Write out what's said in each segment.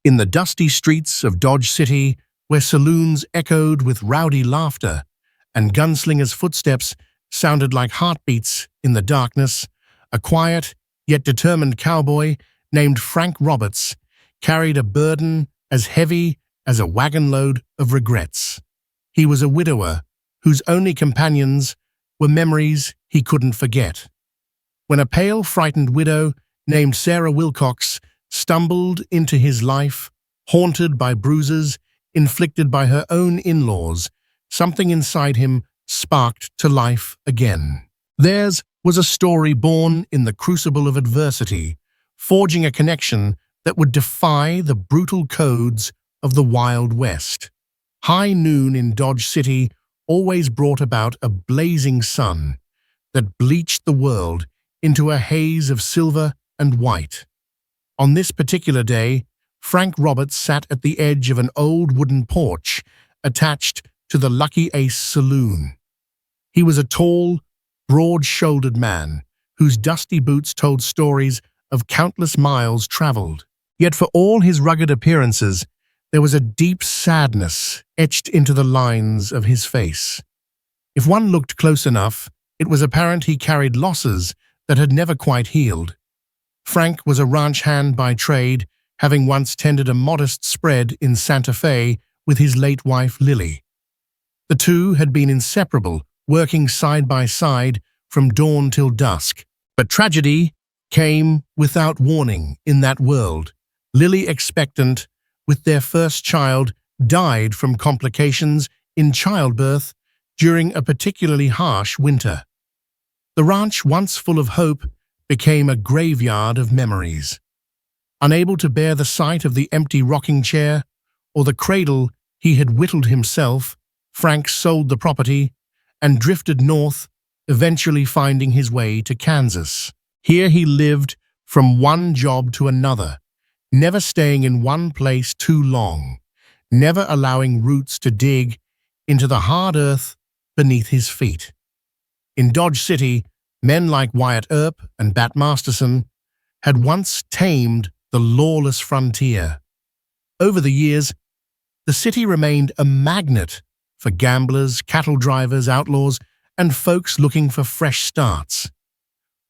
In the dusty streets of Dodge City, where saloons echoed with rowdy laughter and gunslingers' footsteps sounded like heartbeats in the darkness, a quiet yet determined cowboy named Frank Roberts carried a burden as heavy as a wagon load of regrets. He was a widower whose only companions were memories he couldn't forget. When a pale, frightened widow named Sarah Wilcox stumbled into his life, haunted by bruises inflicted by her own in-laws, something inside him sparked to life again. Theirs was a story born in the crucible of adversity, forging a connection that would defy the brutal codes of the Wild West. High noon in Dodge City always brought about a blazing sun that bleached the world into a haze of silver and white. On this particular day, Frank Roberts sat at the edge of an old wooden porch attached to the Lucky Ace Saloon. He was a tall, broad-shouldered man whose dusty boots told stories of countless miles traveled. Yet for all his rugged appearances, there was a deep sadness etched into the lines of his face. If one looked close enough, it was apparent he carried losses that had never quite healed. Frank was a ranch hand by trade, having once tended a modest spread in Santa Fe with his late wife Lily. The two had been inseparable, working side by side from dawn till dusk. But tragedy came without warning in that world. Lily, expectant with their first child, died from complications in childbirth during a particularly harsh winter. The ranch, once full of hope, became a graveyard of memories. Unable to bear the sight of the empty rocking chair or the cradle he had whittled himself, Frank sold the property and drifted north, eventually finding his way to Kansas. Here he lived from one job to another, never staying in one place too long, never allowing roots to dig into the hard earth beneath his feet. In Dodge City, men like Wyatt Earp and Bat Masterson had once tamed the lawless frontier. Over the years, the city remained a magnet for gamblers, cattle drivers, outlaws, and folks looking for fresh starts.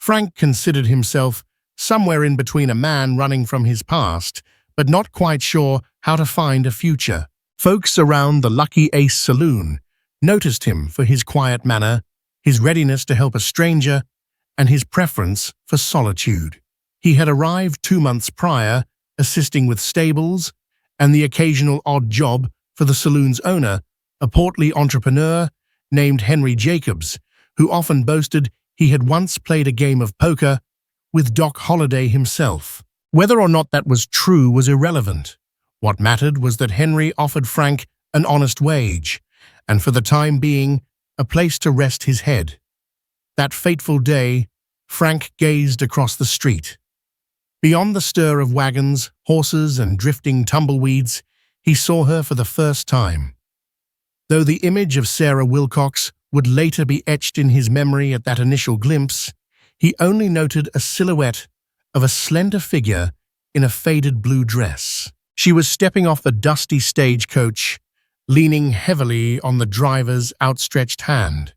Frank considered himself somewhere in between, a man running from his past, but not quite sure how to find a future. Folks around the Lucky Ace Saloon noticed him for his quiet manner, his readiness to help a stranger, and his preference for solitude. He had arrived 2 months prior, assisting with stables and the occasional odd job for the saloon's owner, a portly entrepreneur named Henry Jacobs, who often boasted he had once played a game of poker with Doc Holliday himself. Whether or not that was true was irrelevant. What mattered was that Henry offered Frank an honest wage, and for the time being, a place to rest his head. That fateful day, Frank gazed across the street. Beyond the stir of wagons, horses, and drifting tumbleweeds, he saw her for the first time. Though the image of Sarah Wilcox would later be etched in his memory at that initial glimpse, he only noted a silhouette of a slender figure in a faded blue dress. She was stepping off the dusty stagecoach, leaning heavily on the driver's outstretched hand.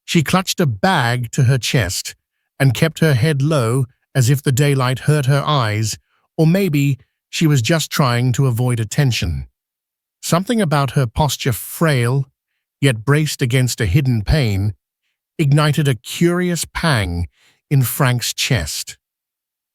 She clutched a bag to her chest and kept her head low as if the daylight hurt her eyes, or maybe she was just trying to avoid attention. Something about her posture, frail, yet braced against a hidden pain, ignited a curious pang in Frank's chest.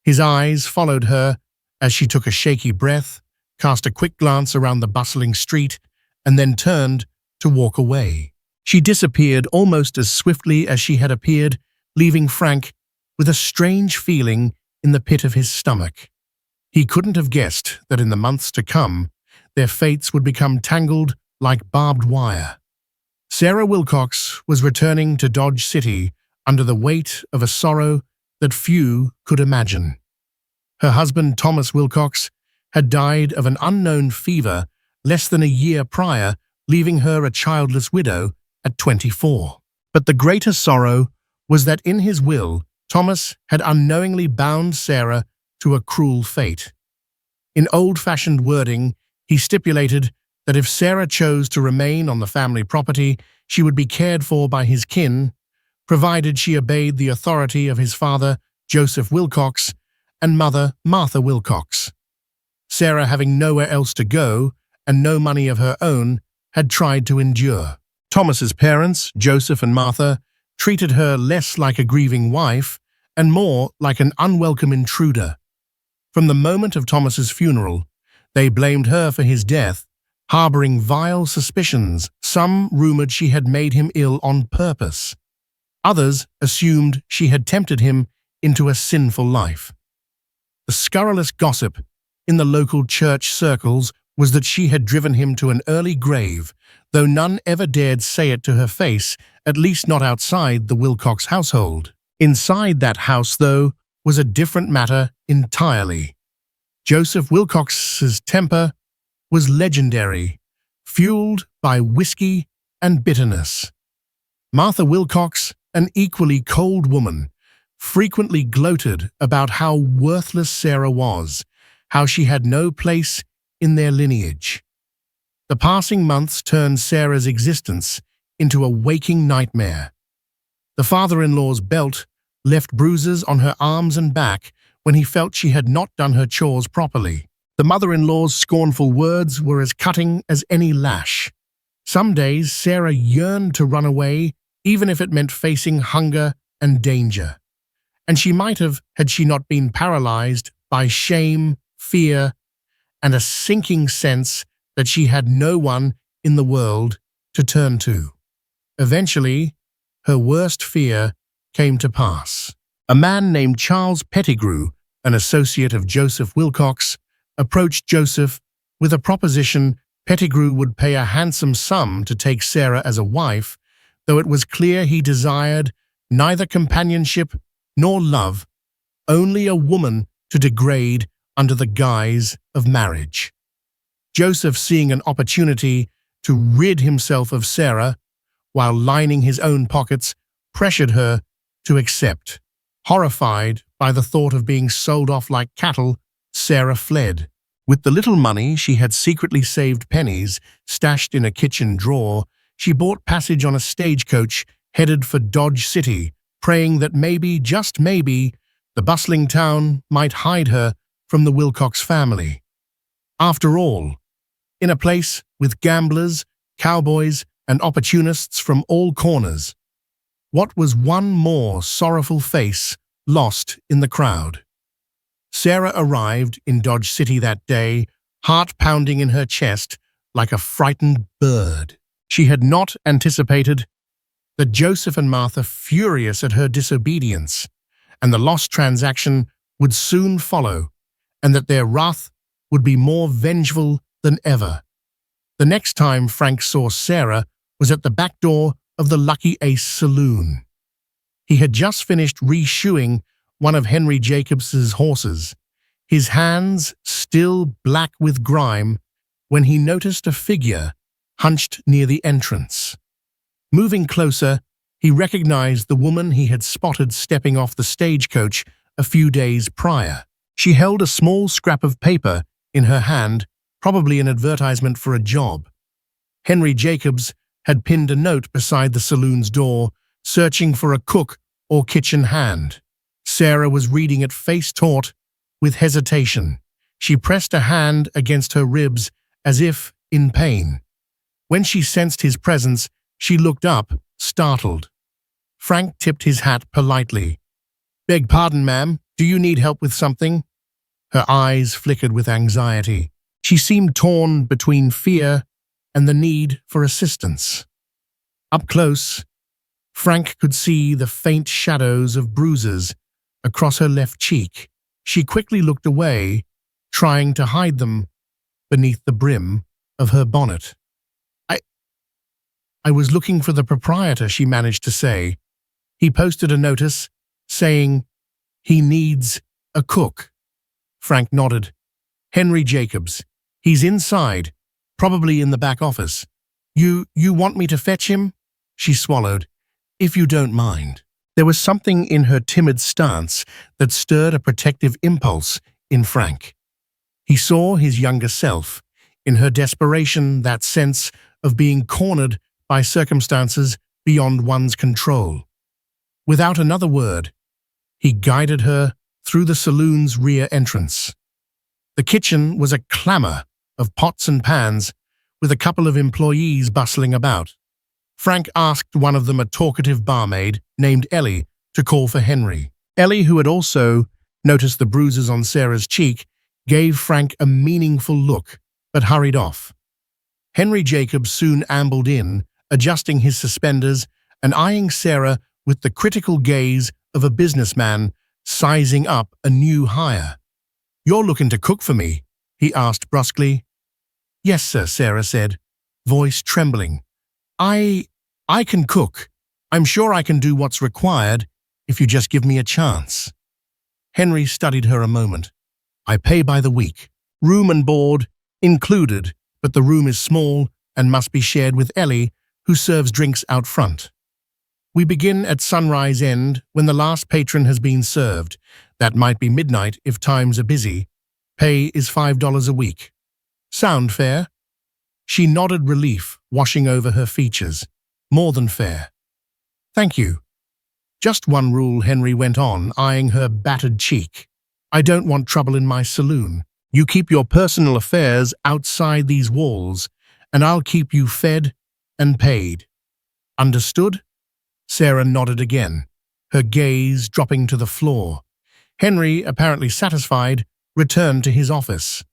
His eyes followed her as she took a shaky breath, cast a quick glance around the bustling street, and then turned to walk away. She disappeared almost as swiftly as she had appeared, leaving Frank with a strange feeling in the pit of his stomach. He couldn't have guessed that in the months to come, their fates would become tangled like barbed wire. Sarah Wilcox was returning to Dodge City under the weight of a sorrow that few could imagine. Her husband, Thomas Wilcox, had died of an unknown fever less than a year prior, leaving her a childless widow at 24. But the greater sorrow was that in his will, Thomas had unknowingly bound Sarah to a cruel fate. In old-fashioned wording, he stipulated that if Sarah chose to remain on the family property, she would be cared for by his kin, provided she obeyed the authority of his father, Joseph Wilcox, and mother, Martha Wilcox. Sarah, having nowhere else to go and no money of her own, had tried to endure. Thomas's parents, Joseph and Martha, treated her less like a grieving wife and more like an unwelcome intruder. From the moment of Thomas's funeral, they blamed her for his death, harboring vile suspicions. Some rumored she had made him ill on purpose. Others assumed she had tempted him into a sinful life. The scurrilous gossip in the local church circles was that she had driven him to an early grave, though none ever dared say it to her face, at least not outside the Wilcox household. Inside that house, though, was a different matter entirely. Joseph Wilcox's temper was legendary, fueled by whiskey and bitterness. Martha Wilcox, an equally cold woman, frequently gloated about how worthless Sarah was, how she had no place in their lineage. The passing months turned Sarah's existence into a waking nightmare. The father-in-law's belt left bruises on her arms and back when he felt she had not done her chores properly. The mother-in-law's scornful words were as cutting as any lash. Some days Sarah yearned to run away, even if it meant facing hunger and danger. And she might have, had she not been paralyzed by shame, fear, and a sinking sense that she had no one in the world to turn to. Eventually, her worst fear came to pass. A man named Charles Pettigrew, an associate of Joseph Wilcox, approached Joseph with a proposition. Pettigrew would pay a handsome sum to take Sarah as a wife, though it was clear he desired neither companionship nor love, only a woman to degrade under the guise of marriage. Joseph, seeing an opportunity to rid himself of Sarah while lining his own pockets, pressured her to accept. Horrified by the thought of being sold off like cattle, Sarah fled. With the little money she had secretly saved, pennies stashed in a kitchen drawer, she bought passage on a stagecoach headed for Dodge City, praying that maybe, just maybe, the bustling town might hide her from the Wilcox family. After all, in a place with gamblers, cowboys, and opportunists from all corners, what was one more sorrowful face lost in the crowd? Sarah arrived in Dodge City that day, heart pounding in her chest like a frightened bird. She had not anticipated that Joseph and Martha, furious at her disobedience and the lost transaction, would soon follow, and that their wrath would be more vengeful than ever. The next time Frank saw Sarah was at the back door of the Lucky Ace Saloon. He had just finished reshoeing one of Henry Jacobs's horses, his hands still black with grime, when he noticed a figure hunched near the entrance. Moving closer, he recognized the woman he had spotted stepping off the stagecoach a few days prior. She held a small scrap of paper in her hand, probably an advertisement for a job. Henry Jacobs had pinned a note beside the saloon's door, searching for a cook or kitchen hand. Sarah was reading it face taut, with hesitation. She pressed a hand against her ribs as if in pain. When she sensed his presence, she looked up, startled. Frank tipped his hat politely. "Beg pardon, ma'am, do you need help with something?" Her eyes flickered with anxiety. She seemed torn between fear and the need for assistance. Up close, Frank could see the faint shadows of bruises across her left cheek. She quickly looked away, trying to hide them beneath the brim of her bonnet. I was looking for the proprietor," she managed to say. "He posted a notice saying he needs a cook." Frank nodded. "Henry Jacobs. He's inside, probably in the back office. You want me to fetch him?" She swallowed. "If you don't mind." There was something in her timid stance that stirred a protective impulse in Frank. He saw his younger self, in her desperation, that sense of being cornered by circumstances beyond one's control. Without another word, he guided her through the saloon's rear entrance. The kitchen was a clamor of pots and pans, with a couple of employees bustling about. Frank asked one of them, a talkative barmaid named Ellie, to call for Henry. Ellie, who had also noticed the bruises on Sarah's cheek, gave Frank a meaningful look, but hurried off. Henry Jacobs soon ambled in, adjusting his suspenders and eyeing Sarah with the critical gaze of a businessman sizing up a new hire. "You're looking to cook for me?" he asked brusquely. "Yes, sir," Sarah said, voice trembling. I can cook. I'm sure I can do what's required if you just give me a chance." Henry studied her a moment. "I pay by the week. Room and board included, but the room is small and must be shared with Ellie, who serves drinks out front. We begin at sunrise end when the last patron has been served. That might be midnight if times are busy. Pay is $5 a week. Sound fair?" She nodded, relief washing over her features. "More than fair." "Thank you." "Just one rule," Henry went on, eyeing her battered cheek. "I don't want trouble in my saloon. You keep your personal affairs outside these walls, and I'll keep you fed and paid. Understood?" Sarah nodded again, her gaze dropping to the floor. Henry, apparently satisfied, returned to his office.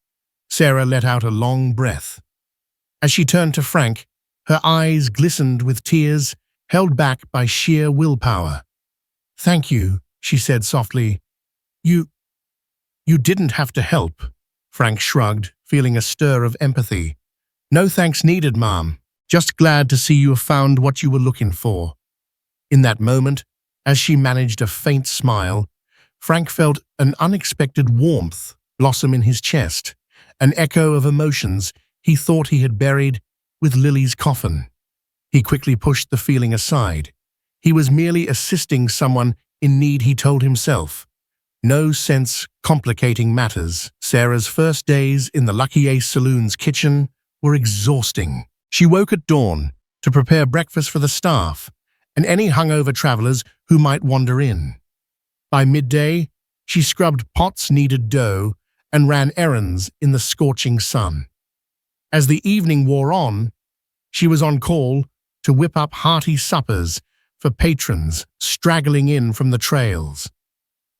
Sarah let out a long breath. As she turned to Frank, her eyes glistened with tears held back by sheer willpower. "Thank you," she said softly. You didn't have to help." Frank shrugged, feeling a stir of empathy. "No thanks needed, Mom. Just glad to see you have found what you were looking for." In that moment, as she managed a faint smile, Frank felt an unexpected warmth blossom in his chest, an echo of emotions he thought he had buried with Lily's coffin. He quickly pushed the feeling aside. He was merely assisting someone in need, he told himself. No sense complicating matters. Sarah's first days in the Lucky Ace Saloon's kitchen were exhausting. She woke at dawn to prepare breakfast for the staff and any hungover travelers who might wander in. By midday, she scrubbed pots, kneaded dough, and ran errands in the scorching sun. As the evening wore on, she was on call to whip up hearty suppers for patrons straggling in from the trails.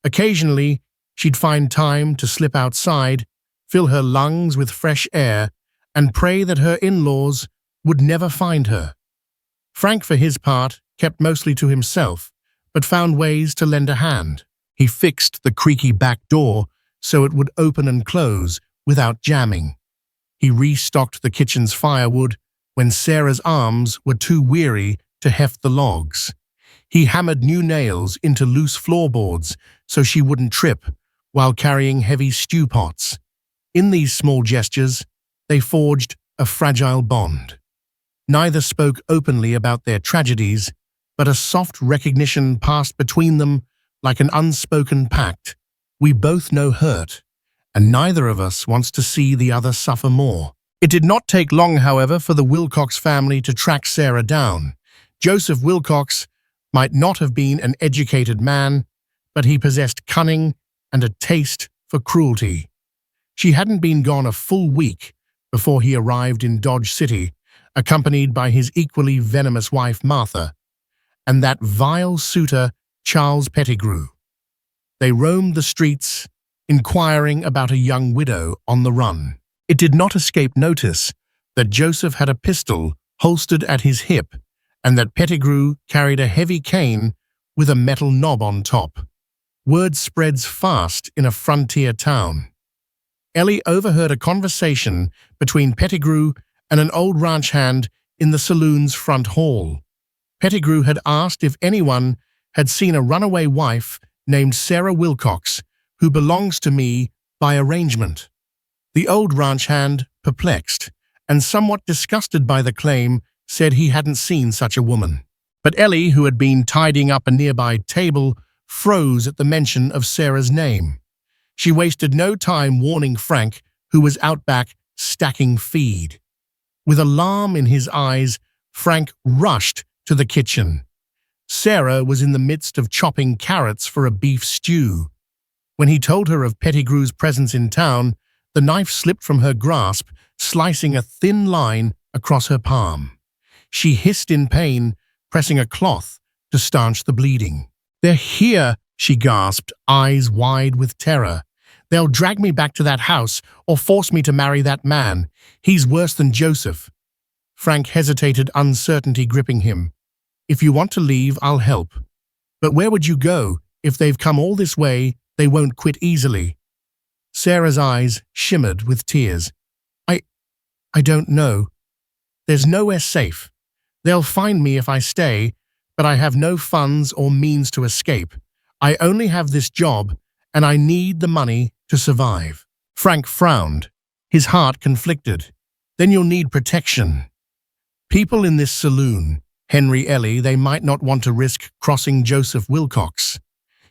Occasionally, she'd find time to slip outside, fill her lungs with fresh air, and pray that her in-laws would never find her. Frank, for his part, kept mostly to himself, but found ways to lend a hand. He fixed the creaky back door so it would open and close without jamming. He restocked the kitchen's firewood when Sarah's arms were too weary to heft the logs. He hammered new nails into loose floorboards so she wouldn't trip while carrying heavy stew pots. In these small gestures, they forged a fragile bond. Neither spoke openly about their tragedies, but a soft recognition passed between them like an unspoken pact. We both know hurt, and neither of us wants to see the other suffer more. It did not take long, however, for the Wilcox family to track Sarah down. Joseph Wilcox might not have been an educated man, but he possessed cunning and a taste for cruelty. She hadn't been gone a full week before he arrived in Dodge City, accompanied by his equally venomous wife, Martha, and that vile suitor, Charles Pettigrew. They roamed the streets, inquiring about a young widow on the run. It did not escape notice that Joseph had a pistol holstered at his hip and that Pettigrew carried a heavy cane with a metal knob on top. Word spreads fast in a frontier town. Ellie overheard a conversation between Pettigrew and an old ranch hand in the saloon's front hall. Pettigrew had asked if anyone had seen a runaway wife named Sarah Wilcox, who belongs to me by arrangement. The old ranch hand, perplexed and somewhat disgusted by the claim, said he hadn't seen such a woman. But Ellie, who had been tidying up a nearby table, froze at the mention of Sarah's name. She wasted no time warning Frank who was out back stacking feed. With alarm in his eyes, Frank rushed to the kitchen. Sarah was in the midst of chopping carrots for a beef stew. When he told her of Pettigrew's presence in town, the knife slipped from her grasp, slicing a thin line across her palm. She hissed in pain, pressing a cloth to stanch the bleeding. "They're here," she gasped, eyes wide with terror. "They'll drag me back to that house or force me to marry that man. He's worse than Joseph." Frank hesitated, uncertainty gripping him. "If you want to leave, I'll help. But where would you go? If they've come all this way, they won't quit easily." Sarah's eyes shimmered with tears. I don't know. There's nowhere safe. They'll find me if I stay, but I have no funds or means to escape. I only have this job, and I need the money to survive." Frank frowned, his heart conflicted. "Then you'll need protection. People in this saloon, Henry Ellie, they might not want to risk crossing Joseph Wilcox.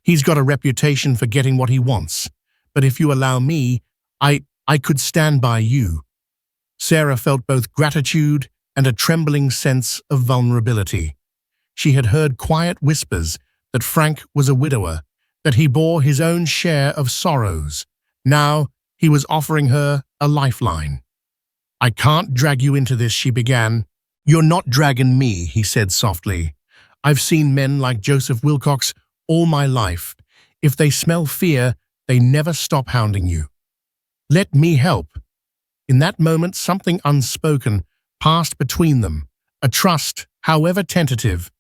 He's got a reputation for getting what he wants. But if you allow me, I could stand by you." Sarah felt both gratitude and a trembling sense of vulnerability. She had heard quiet whispers that Frank was a widower, that he bore his own share of sorrows. Now he was offering her a lifeline. "I can't drag you into this," she began. "You're not dragging me," he said softly. "I've seen men like Joseph Wilcox all my life. If they smell fear, they never stop hounding you. Let me help." In that moment, something unspoken passed between them, a trust, however tentative,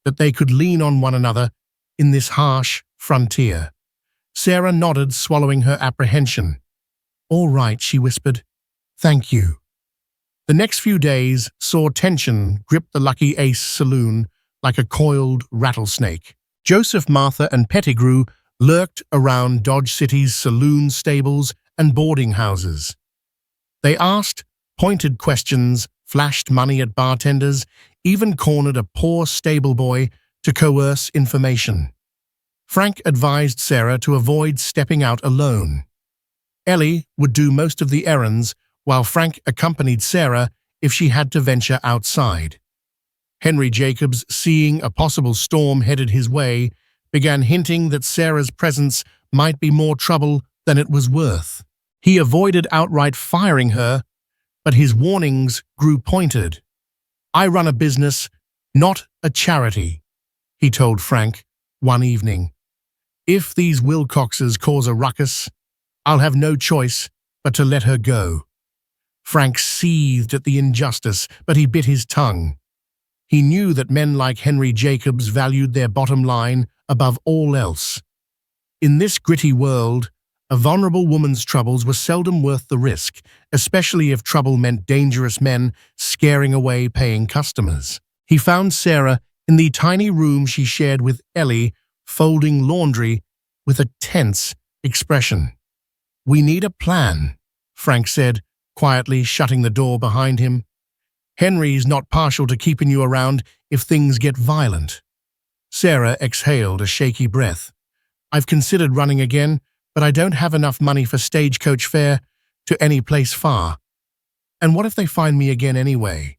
that they could lean on one another in this harsh frontier. Sarah nodded, swallowing her apprehension. "All right," she whispered. "Thank you." The next few days saw tension grip the Lucky Ace saloon like a coiled rattlesnake. Joseph, Martha, and Pettigrew lurked around Dodge City's saloon stables and boarding houses. They asked pointed questions, flashed money at bartenders, even cornered a poor stable boy to coerce information. Frank advised Sarah to avoid stepping out alone. Ellie would do most of the errands, while Frank accompanied Sarah if she had to venture outside. Henry Jacobs, seeing a possible storm headed his way, began hinting that Sarah's presence might be more trouble than it was worth. He avoided outright firing her, but his warnings grew pointed. "I run a business, not a charity," he told Frank one evening. "If these Wilcoxes cause a ruckus, I'll have no choice but to let her go." Frank seethed at the injustice, but he bit his tongue. He knew that men like Henry Jacobs valued their bottom line above all else. In this gritty world, a vulnerable woman's troubles were seldom worth the risk, especially if trouble meant dangerous men scaring away paying customers. He found Sarah in the tiny room she shared with Ellie, folding laundry with a tense expression. "We need a plan," Frank said, quietly shutting the door behind him. "Henry's not partial to keeping you around if things get violent." Sarah exhaled a shaky breath. "I've considered running again, but I don't have enough money for stagecoach fare to any place far. And what if they find me again anyway?"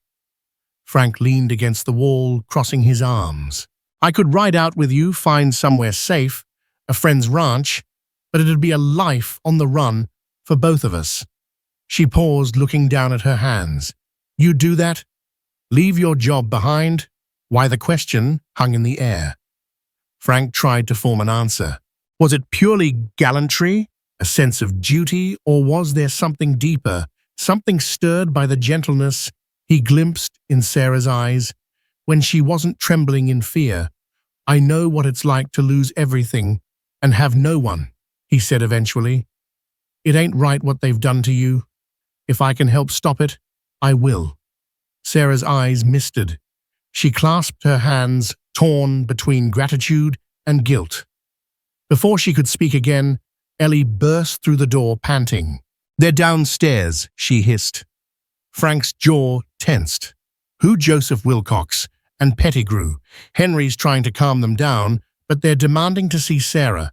Frank leaned against the wall, crossing his arms. "I could ride out with you, find somewhere safe, a friend's ranch, but it'd be a life on the run for both of us." She paused, looking down at her hands. "You'd do that? Leave your job behind?" Why, the question hung in the air. Frank tried to form an answer. Was it purely gallantry, a sense of duty, or was there something deeper, something stirred by the gentleness he glimpsed in Sarah's eyes when she wasn't trembling in fear? "I know what it's like to lose everything and have no one," he said eventually. "It ain't right what they've done to you. If I can help stop it, I will." Sarah's eyes misted. She clasped her hands, torn between gratitude and guilt. Before she could speak again, Ellie burst through the door, panting. "They're downstairs," she hissed. Frank's jaw tensed. Who Joseph Wilcox and Pettigrew? Henry's trying to calm them down, but they're demanding to see Sarah.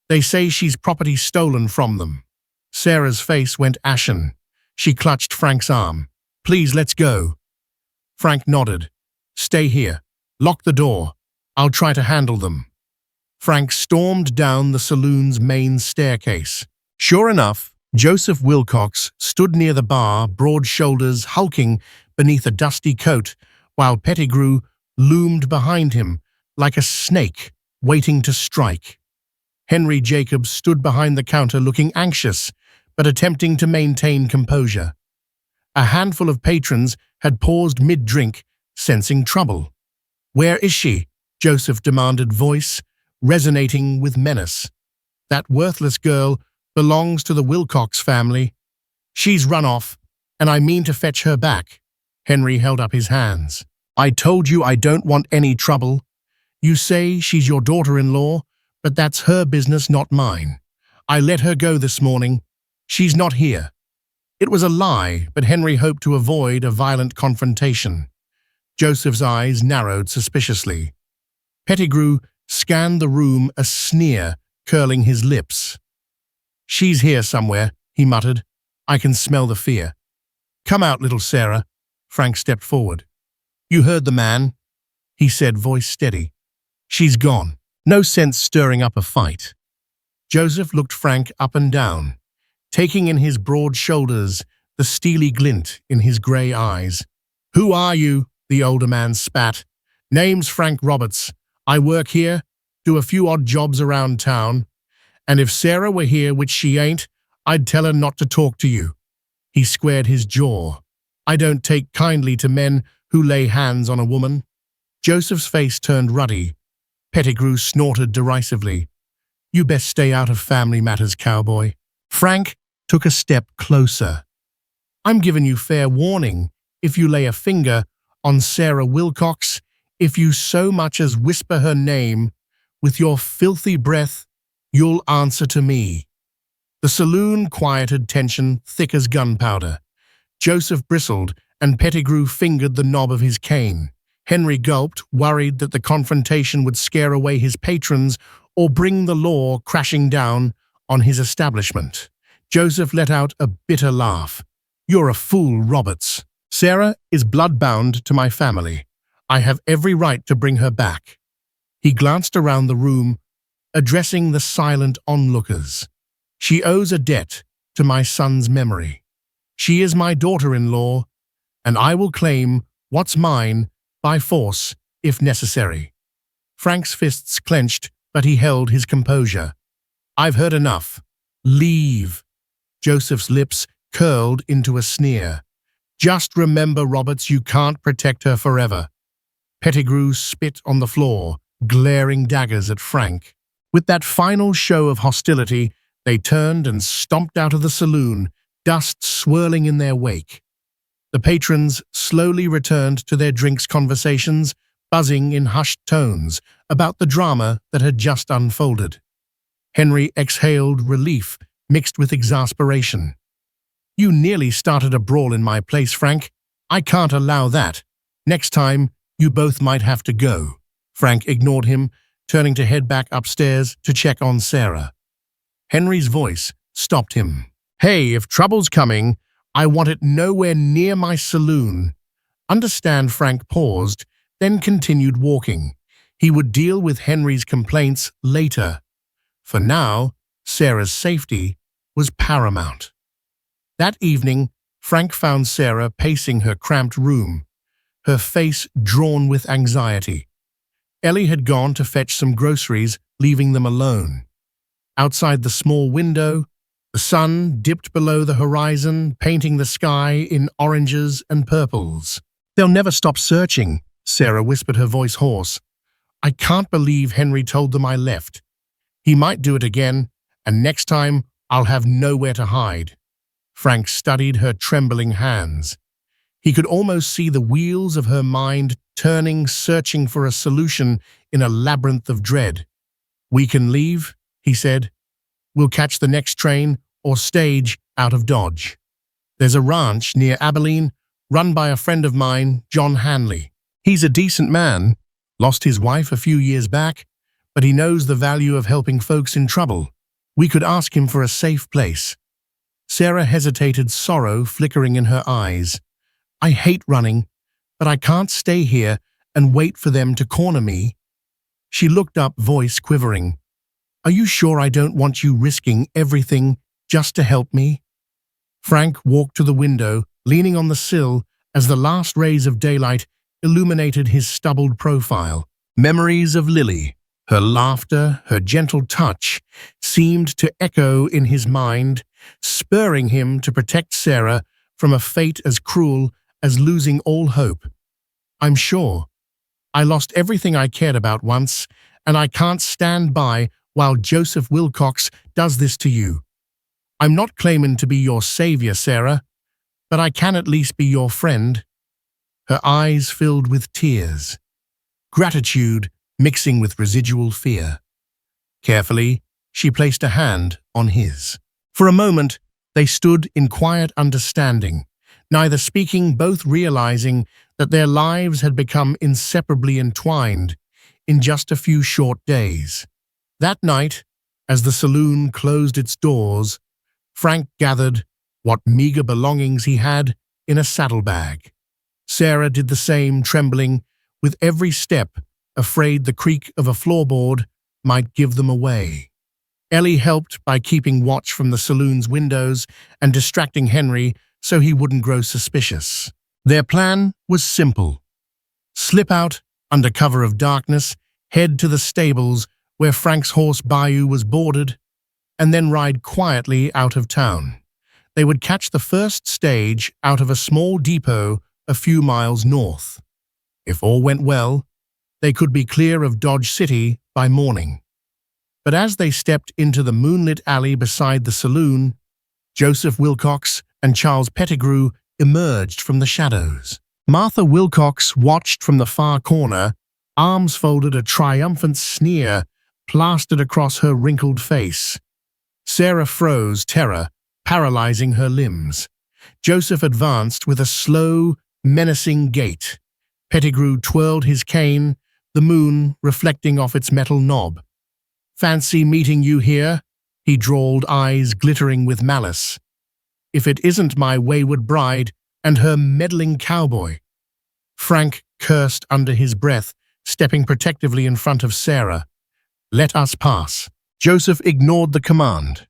They say she's property stolen from them. Sarah's face went ashen. She clutched Frank's arm. "Please, let's go." Frank nodded. "Stay here. Lock the door. I'll try to handle them." Frank stormed down the saloon's main staircase. Sure enough, Joseph Wilcox stood near the bar, broad shoulders hulking beneath a dusty coat, while Pettigrew loomed behind him like a snake waiting to strike. Henry Jacobs stood behind the counter looking anxious, but attempting to maintain composure. A handful of patrons had paused mid-drink, sensing trouble. "Where is she?" Joseph demanded, voice resonating with menace. "That worthless girl belongs to the Wilcox family. She's run off, and I mean to fetch her back." Henry held up his hands. "I told you I don't want any trouble. You say she's your daughter-in-law, but that's her business, not mine. I let her go this morning. She's not here." It was a lie, but Henry hoped to avoid a violent confrontation. Joseph's eyes narrowed suspiciously. Pettigrew scanned the room, a sneer curling his lips. "She's here somewhere," he muttered. "I can smell the fear." "Come out, little Sarah." Frank stepped forward. "You heard the man," he said, voice steady. "She's gone. No sense stirring up a fight." Joseph looked Frank up and down, taking in his broad shoulders, the steely glint in his grey eyes. "Who are you?" the older man spat. "Name's Frank Roberts. I work here, do a few odd jobs around town, and if Sarah were here, which she ain't, I'd tell her not to talk to you." He squared his jaw. "I don't take kindly to men who lay hands on a woman." Joseph's face turned ruddy. Pettigrew snorted derisively. "You best stay out of family matters, cowboy." Frank took a step closer. "I'm giving you fair warning. If you lay a finger on Sarah Wilcox, if you so much as whisper her name with your filthy breath, you'll answer to me." The saloon quieted, tension thick as gunpowder. Joseph bristled, and Pettigrew fingered the knob of his cane. Henry gulped, worried that the confrontation would scare away his patrons or bring the law crashing down on his establishment. Joseph let out a bitter laugh. "You're a fool, Roberts. Sarah is blood-bound to my family. I have every right to bring her back." He glanced around the room, addressing the silent onlookers. "She owes a debt to my son's memory. She is my daughter-in-law, and I will claim what's mine by force if necessary." Frank's fists clenched, but he held his composure. "I've heard enough. Leave." Joseph's lips curled into a sneer. "Just remember, Roberts, you can't protect her forever." Pettigrew spit on the floor, glaring daggers at Frank. With that final show of hostility, they turned and stomped out of the saloon, dust swirling in their wake. The patrons slowly returned to their drinks conversations, buzzing in hushed tones about the drama that had just unfolded. Henry exhaled relief mixed with exasperation. "You nearly started a brawl in my place, Frank. I can't allow that. Next time, you both might have to go." Frank ignored him, turning to head back upstairs to check on Sarah. Henry's voice stopped him. "Hey, if trouble's coming, I want it nowhere near my saloon." Understand, Frank paused, then continued walking. He would deal with Henry's complaints later. For now, Sarah's safety was paramount. That evening, Frank found Sarah pacing her cramped room, her face drawn with anxiety. Ellie had gone to fetch some groceries, leaving them alone. Outside the small window, the sun dipped below the horizon, painting the sky in oranges and purples. "They'll never stop searching," Sarah whispered, her voice hoarse. "I can't believe Henry told them I left. He might do it again, and next time I'll have nowhere to hide." Frank studied her trembling hands. He could almost see the wheels of her mind turning, searching for a solution in a labyrinth of dread. "We can leave," he said. "We'll catch the next train or stage out of Dodge. There's a ranch near Abilene run by a friend of mine, John Hanley. He's a decent man, lost his wife a few years back, but he knows the value of helping folks in trouble. We could ask him for a safe place." Sarah hesitated, sorrow flickering in her eyes. I hate running, but I can't stay here and wait for them to corner me. She looked up, voice quivering. Are you sure I don't want you risking everything just to help me? Frank walked to the window, leaning on the sill as the last rays of daylight illuminated his stubbled profile. Memories of Lily, her laughter, her gentle touch, seemed to echo in his mind, spurring him to protect Sarah from a fate as cruel as losing all hope. I'm sure. I lost everything I cared about once, and I can't stand by while Joseph Wilcox does this to you. I'm not claiming to be your savior, Sarah, but I can at least be your friend. Her eyes filled with tears, gratitude mixing with residual fear. Carefully, she placed a hand on his. For a moment, they stood in quiet understanding, neither speaking, both realizing that their lives had become inseparably entwined in just a few short days. That night, as the saloon closed its doors, Frank gathered what meager belongings he had in a saddlebag. Sarah did the same, trembling with every step, afraid the creak of a floorboard might give them away. Ellie helped by keeping watch from the saloon's windows and distracting Henry so he wouldn't grow suspicious. Their plan was simple. Slip out under cover of darkness, head to the stables where Frank's horse Bayou was boarded, and then ride quietly out of town. They would catch the first stage out of a small depot a few miles north. If all went well, they could be clear of Dodge City by morning. But as they stepped into the moonlit alley beside the saloon, Joseph Wilcox and Charles Pettigrew emerged from the shadows. Martha Wilcox watched from the far corner, arms folded, a triumphant sneer plastered across her wrinkled face. Sarah froze, terror paralyzing her limbs. Joseph advanced with a slow, menacing gait. Pettigrew twirled his cane, the moon reflecting off its metal knob. Fancy meeting you here, he drawled, eyes glittering with malice. If it isn't my wayward bride and her meddling cowboy. Frank cursed under his breath, stepping protectively in front of Sarah. Let us pass. Joseph ignored the command.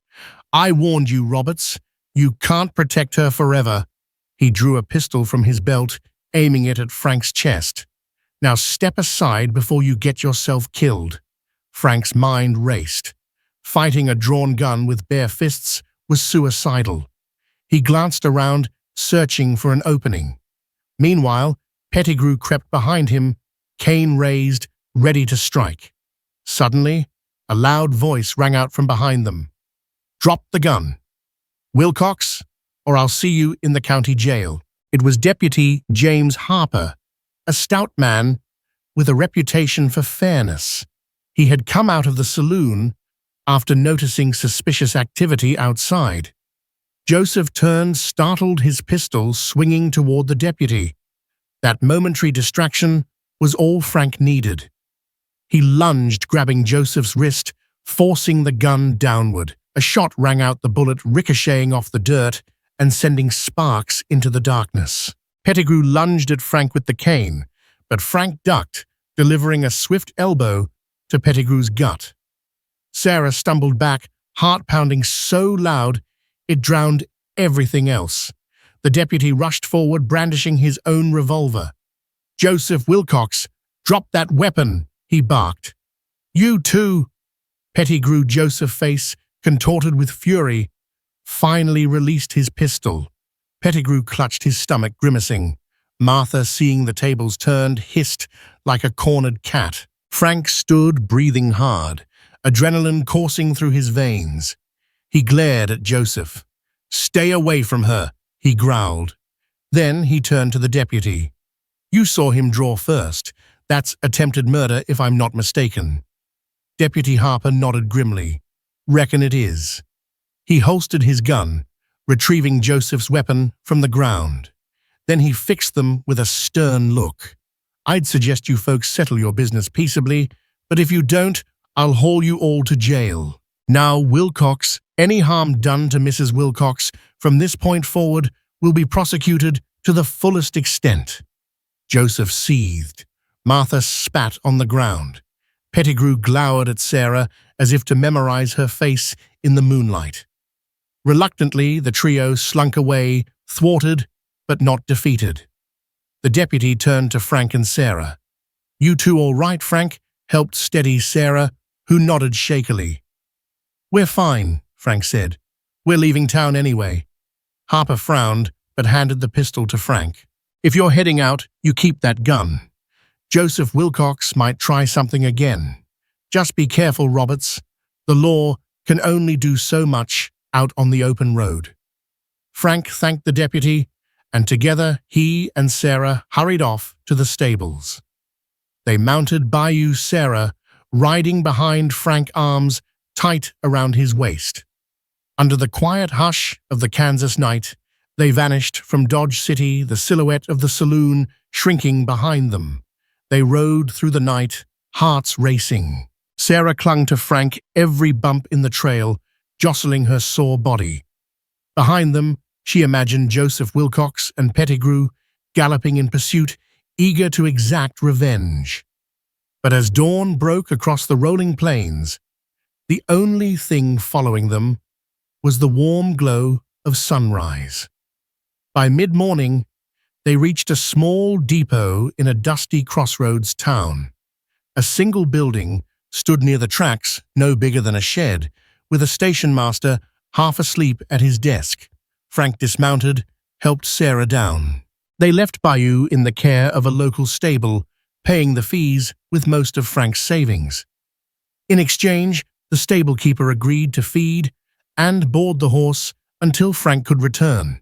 I warned you, Roberts. You can't protect her forever. He drew a pistol from his belt, aiming it at Frank's chest. Now step aside before you get yourself killed. Frank's mind raced. Fighting a drawn gun with bare fists was suicidal. He glanced around, searching for an opening. Meanwhile, Pettigrew crept behind him, cane raised, ready to strike. Suddenly, a loud voice rang out from behind them. Drop the gun. Wilcox, or I'll see you in the county jail. It was Deputy James Harper, a stout man with a reputation for fairness. He had come out of the saloon after noticing suspicious activity outside. Joseph turned, startled, his pistol swinging toward the deputy. That momentary distraction was all Frank needed. He lunged, grabbing Joseph's wrist, forcing the gun downward. A shot rang out, the bullet ricocheting off the dirt and sending sparks into the darkness. Pettigrew lunged at Frank with the cane, but Frank ducked, delivering a swift elbow to Pettigrew's gut. Sarah stumbled back, heart pounding so loud it drowned everything else. The deputy rushed forward, brandishing his own revolver. Joseph Wilcox, drop that weapon, he barked. You too. Pettigrew, Joseph's face contorted with fury, finally released his pistol. Pettigrew clutched his stomach, grimacing. Martha, seeing the tables turned, hissed like a cornered cat. Frank stood, breathing hard, adrenaline coursing through his veins. He glared at Joseph. Stay away from her, he growled. Then he turned to the deputy. You saw him draw first. That's attempted murder, if I'm not mistaken. Deputy Harper nodded grimly. Reckon it is. He holstered his gun, retrieving Joseph's weapon from the ground. Then he fixed them with a stern look. I'd suggest you folks settle your business peaceably, but if you don't, I'll haul you all to jail. Now, Wilcox, any harm done to Mrs. Wilcox From this point forward, will be prosecuted to the fullest extent." Joseph seethed. Martha spat on the ground. Pettigrew glowered at Sarah as if to memorize her face in the moonlight. Reluctantly, the trio slunk away, thwarted but not defeated. The deputy turned to Frank and Sarah. "You two all right, Frank?" helped steady Sarah, who nodded shakily. "We're fine," Frank said. "We're leaving town anyway." Harper frowned, but handed the pistol to Frank. "If you're heading out, you keep that gun. Joseph Wilcox might try something again. Just be careful, Roberts. The law can only do so much out on the open road." Frank thanked the deputy, and together he and Sarah hurried off to the stables. They mounted Bayou Sarah, riding behind Frank, arms tight around his waist. Under the quiet hush of the Kansas night, they vanished from Dodge City, the silhouette of the saloon shrinking behind them. They rode through the night, hearts racing. Sarah clung to Frank, every bump in the trail jostling her sore body. Behind them, she imagined Joseph Wilcox and Pettigrew galloping in pursuit, eager to exact revenge. But as dawn broke across the rolling plains, the only thing following them was the warm glow of sunrise. By mid-morning, they reached a small depot in a dusty crossroads town. A single building stood near the tracks, no bigger than a shed, with a station master half asleep at his desk. Frank dismounted, helped Sarah down. They left Bayou in the care of a local stable, paying the fees with most of Frank's savings. In exchange, the stable keeper agreed to feed and board the horse until Frank could return.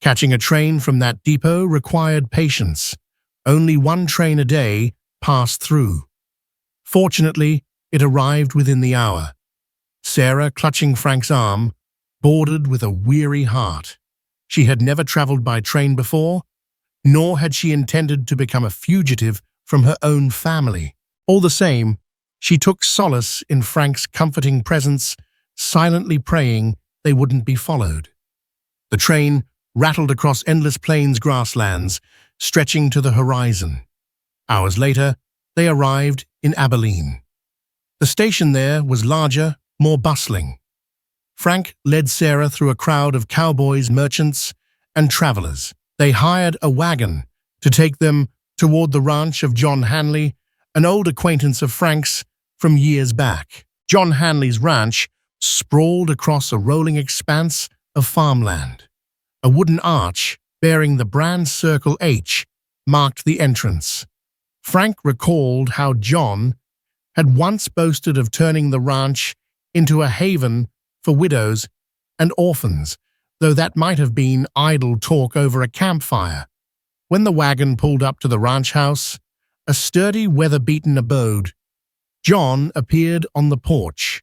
Catching a train from that depot required patience. Only one train a day passed through. Fortunately, it arrived within the hour. Sarah, clutching Frank's arm, boarded with a weary heart. She had never traveled by train before, nor had she intended to become a fugitive from her own family. All the same, she took solace in Frank's comforting presence, silently praying they wouldn't be followed. The train rattled across endless plains grasslands, stretching to the horizon. Hours later, they arrived in Abilene. The station there was larger, more bustling. Frank led Sarah through a crowd of cowboys, merchants, and travelers. They hired a wagon to take them toward the ranch of John Hanley, an old acquaintance of Frank's from years back. John Hanley's ranch sprawled across a rolling expanse of farmland. A wooden arch bearing the brand Circle H marked the entrance. Frank recalled how John had once boasted of turning the ranch into a haven for widows and orphans, though that might have been idle talk over a campfire. When the wagon pulled up to the ranch house, a sturdy, weather-beaten abode, John appeared on the porch,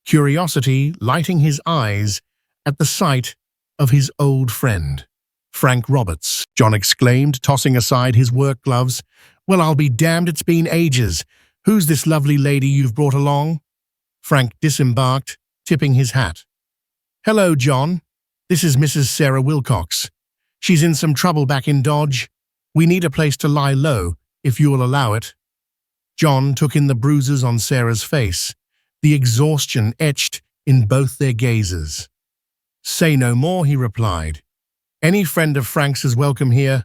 curiosity lighting his eyes at the sight of his old friend. "Frank Roberts," John exclaimed, tossing aside his work gloves. "Well, I'll be damned, it's been ages. Who's this lovely lady you've brought along?" Frank disembarked, tipping his hat. "Hello, John. This is Mrs. Sarah Wilcox. She's in some trouble back in Dodge. We need a place to lie low, if you will allow it." John took in the bruises on Sarah's face, the exhaustion etched in both their gazes. "Say no more," he replied. "Any friend of Frank's is welcome here.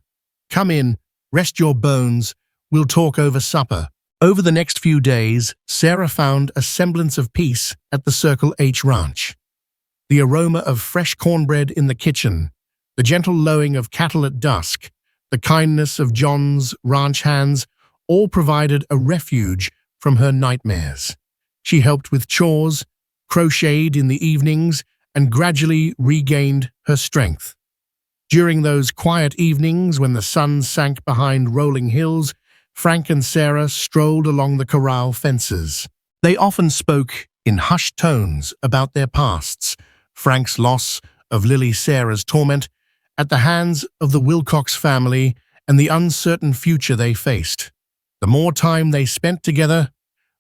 Come in, rest your bones, we'll talk over supper." Over the next few days, Sarah found a semblance of peace at the Circle H ranch. The aroma of fresh cornbread in the kitchen, the gentle lowing of cattle at dusk, the kindness of John's ranch hands, all provided a refuge from her nightmares. She helped with chores, crocheted in the evenings, and gradually regained her strength. During those quiet evenings when the sun sank behind rolling hills, Frank and Sarah strolled along the corral fences. They often spoke in hushed tones about their pasts, Frank's loss of Lily Sarah's torment at the hands of the Wilcox family and the uncertain future they faced. The more time they spent together,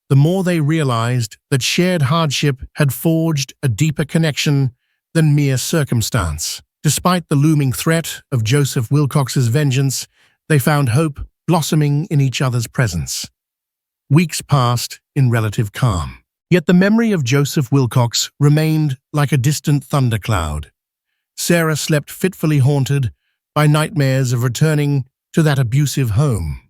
the more they realized that shared hardship had forged a deeper connection than mere circumstance. Despite the looming threat of Joseph Wilcox's vengeance, they found hope blossoming in each other's presence. Weeks passed in relative calm. Yet the memory of Joseph Wilcox remained like a distant thundercloud. Sarah slept fitfully haunted by nightmares of returning to that abusive home.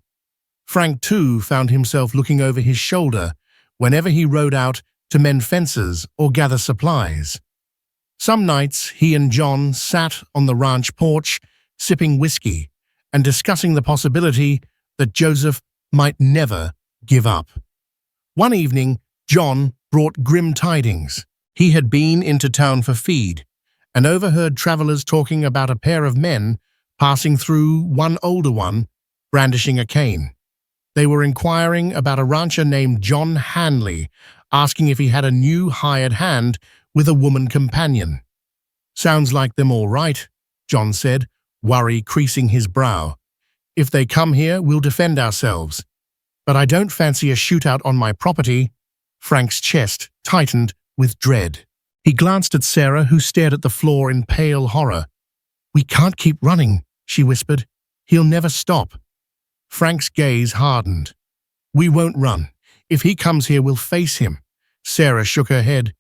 Frank, too, found himself looking over his shoulder whenever he rode out to mend fences or gather supplies. Some nights he and John sat on the ranch porch, sipping whiskey and discussing the possibility that Joseph might never give up. One evening, John brought grim tidings. He had been into town for feed and overheard travelers talking about a pair of men passing through, one older one brandishing a cane. They were inquiring about a rancher named John Hanley, asking if he had a new hired hand with a woman companion. "Sounds like them all right," John said, worry creasing his brow. "If they come here, we'll defend ourselves. But I don't fancy a shootout on my property." Frank's chest tightened with dread. He glanced at Sarah, who stared at the floor in pale horror. "We can't keep running," she whispered. "He'll never stop." Frank's gaze hardened. "We won't run. If he comes here, we'll face him." Sarah shook her head,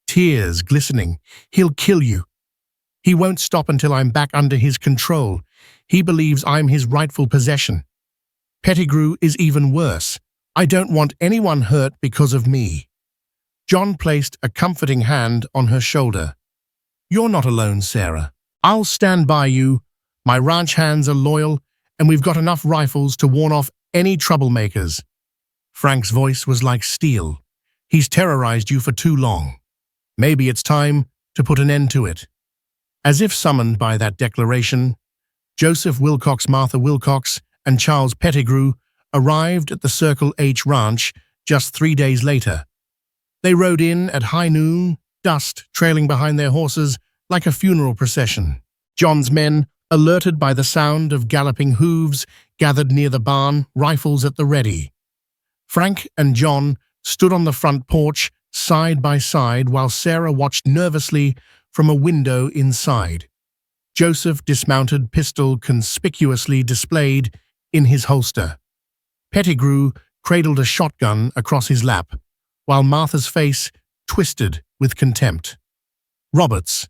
tears glistening. "He'll kill you. He won't stop until I'm back under his control. He believes I'm his rightful possession. Pettigrew is even worse. I don't want anyone hurt because of me." John placed a comforting hand on her shoulder. "You're not alone, Sarah. I'll stand by you. My ranch hands are loyal, and we've got enough rifles to warn off any troublemakers." Frank's voice was like steel. "He's terrorized you for too long. Maybe it's time to put an end to it." As if summoned by that declaration, Joseph Wilcox, Martha Wilcox, and Charles Pettigrew arrived at the Circle H Ranch just 3 days later. They rode in at high noon, dust trailing behind their horses like a funeral procession. John's men, alerted by the sound of galloping hooves, gathered near the barn, rifles at the ready. Frank and John stood on the front porch, side by side, while Sarah watched nervously from a window inside. Joseph dismounted, pistol conspicuously displayed in his holster. Pettigrew cradled a shotgun across his lap, while Martha's face twisted with contempt. "Roberts,"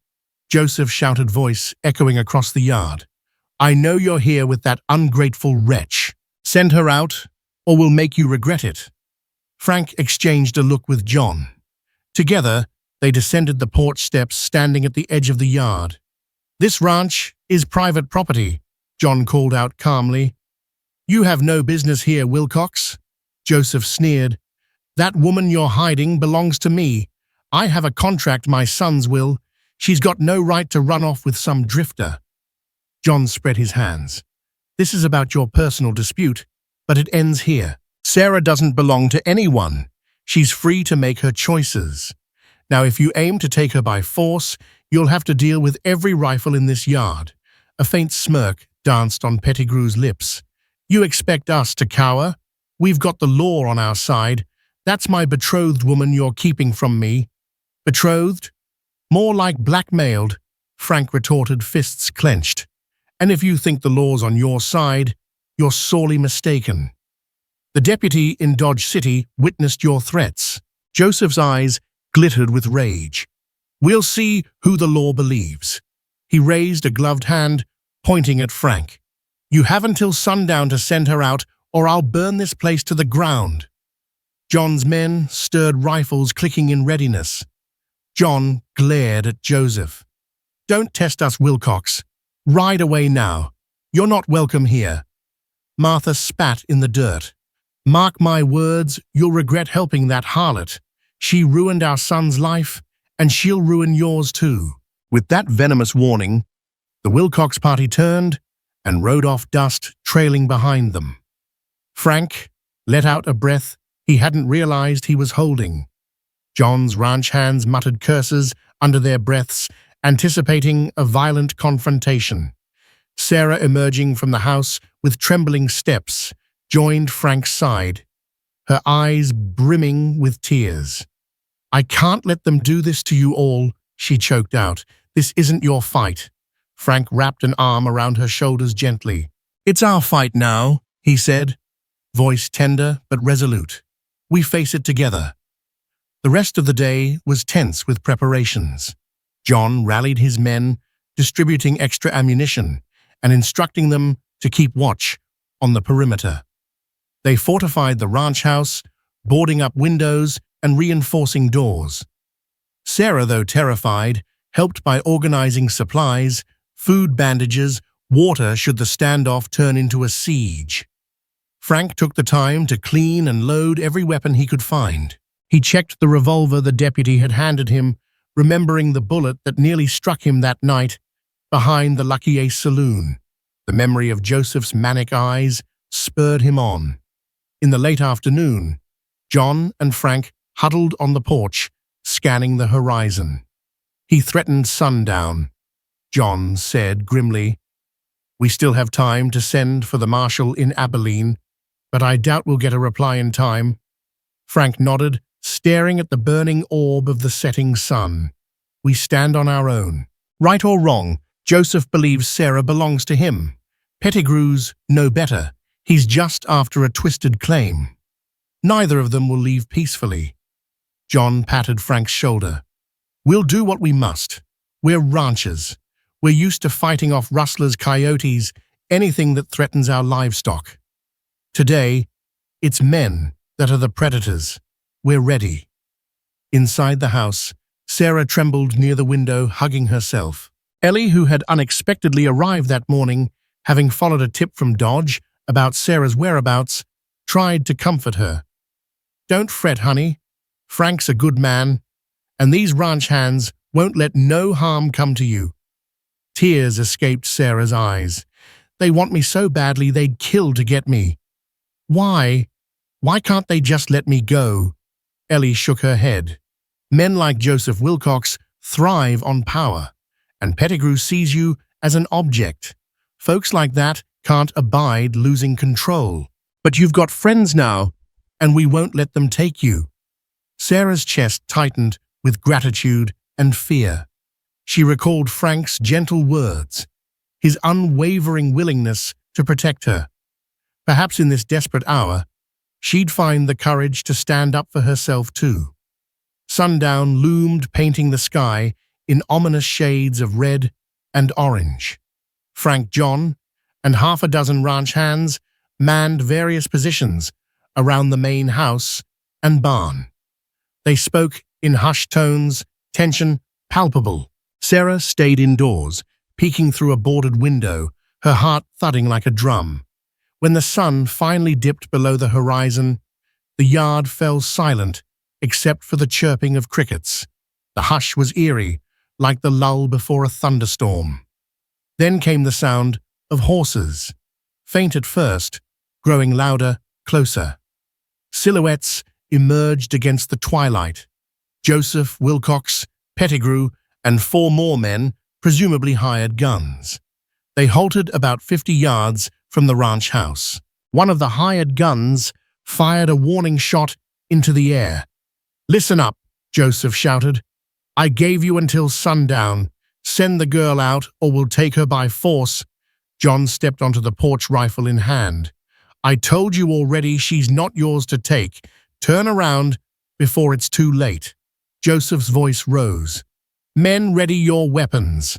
Joseph's shouted voice echoing across the yard. "I know you're here with that ungrateful wretch. Send her out, or we'll make you regret it." Frank exchanged a look with John. Together, they descended the porch steps, standing at the edge of the yard. "This ranch is private property," John called out calmly. "You have no business here, Wilcox." Joseph sneered. "That woman you're hiding belongs to me. I have a contract my sons will. She's got no right to run off with some drifter." John spread his hands. "This is about your personal dispute, but it ends here. Sarah doesn't belong to anyone. She's free to make her choices. Now, if you aim to take her by force, you'll have to deal with every rifle in this yard." A faint smirk danced on Pettigrew's lips. "You expect us to cower? We've got the law on our side. That's my betrothed woman you're keeping from me." "Betrothed? More like blackmailed," Frank retorted, fists clenched. "And if you think the law's on your side, you're sorely mistaken. The deputy in Dodge City witnessed your threats." Joseph's eyes glittered with rage. "We'll see who the law believes." He raised a gloved hand, pointing at Frank. "You have until sundown to send her out, or I'll burn this place to the ground." John's men stirred, rifles clicking in readiness. John glared at Joseph. "Don't test us, Wilcox. Ride away now. You're not welcome here." Martha spat in the dirt. "Mark my words, you'll regret helping that harlot. She ruined our son's life, and she'll ruin yours too." With that venomous warning, the Wilcox party turned and rode off, dust trailing behind them. Frank let out a breath he hadn't realized he was holding. John's ranch hands muttered curses under their breaths, anticipating a violent confrontation. Sarah, emerging from the house with trembling steps, joined Frank's side, her eyes brimming with tears. "I can't let them do this to you all," she choked out. "This isn't your fight." Frank wrapped an arm around her shoulders gently. "It's our fight now," he said, voice tender but resolute. "We face it together." The rest of the day was tense with preparations. John rallied his men, distributing extra ammunition and instructing them to keep watch on the perimeter. They fortified the ranch house, boarding up windows and reinforcing doors. Sarah, though terrified, helped by organizing supplies, food, bandages, water should the standoff turn into a siege. Frank took the time to clean and load every weapon he could find. He checked the revolver the deputy had handed him, remembering the bullet that nearly struck him that night behind the Lucky Ace saloon. The memory of Joseph's manic eyes spurred him on. In the late afternoon, John and Frank huddled on the porch, scanning the horizon. He threatened sundown. John said grimly, "We still have time to send for the marshal in Abilene, but I doubt we'll get a reply in time." Frank nodded, staring at the burning orb of the setting sun. "We stand on our own." Right or wrong, Joseph believes Sarah belongs to him. Pettigrew's no better. He's just after a twisted claim. Neither of them will leave peacefully. John patted Frank's shoulder. "We'll do what we must. We're ranchers. We're used to fighting off rustlers, coyotes, anything that threatens our livestock. Today, it's men that are the predators. We're ready." Inside the house, Sarah trembled near the window, hugging herself. Ellie, who had unexpectedly arrived that morning, having followed a tip from Dodge about Sarah's whereabouts, tried to comfort her. "Don't fret, honey. Frank's a good man, and these ranch hands won't let no harm come to you." Tears escaped Sarah's eyes. "They want me so badly they'd kill to get me. Why? Why can't they just let me go?" Ellie shook her head. "Men like Joseph Wilcox thrive on power, and Pettigrew sees you as an object. Folks like that can't abide losing control. But you've got friends now, and we won't let them take you." Sarah's chest tightened with gratitude and fear. She recalled Frank's gentle words, his unwavering willingness to protect her. Perhaps in this desperate hour, she'd find the courage to stand up for herself too. Sundown loomed, painting the sky in ominous shades of red and orange. Frank, John, and half a dozen ranch hands manned various positions around the main house and barn. They spoke in hushed tones, tension palpable. Sarah stayed indoors, peeking through a boarded window, her heart thudding like a drum. When the sun finally dipped below the horizon, the yard fell silent except for the chirping of crickets. The hush was eerie, like the lull before a thunderstorm. Then came the sound of horses, faint at first, growing louder, closer. Silhouettes emerged against the twilight. Joseph, Wilcox, Pettigrew, and 4 more men, presumably hired guns. They halted about 50 yards from the ranch house. One of the hired guns fired a warning shot into the air. "Listen up," Joseph shouted. "I gave you until sundown. Send the girl out or we'll take her by force." John stepped onto the porch, rifle in hand. "I told you already, she's not yours to take. Turn around before it's too late." Joseph's voice rose. "Men, ready your weapons."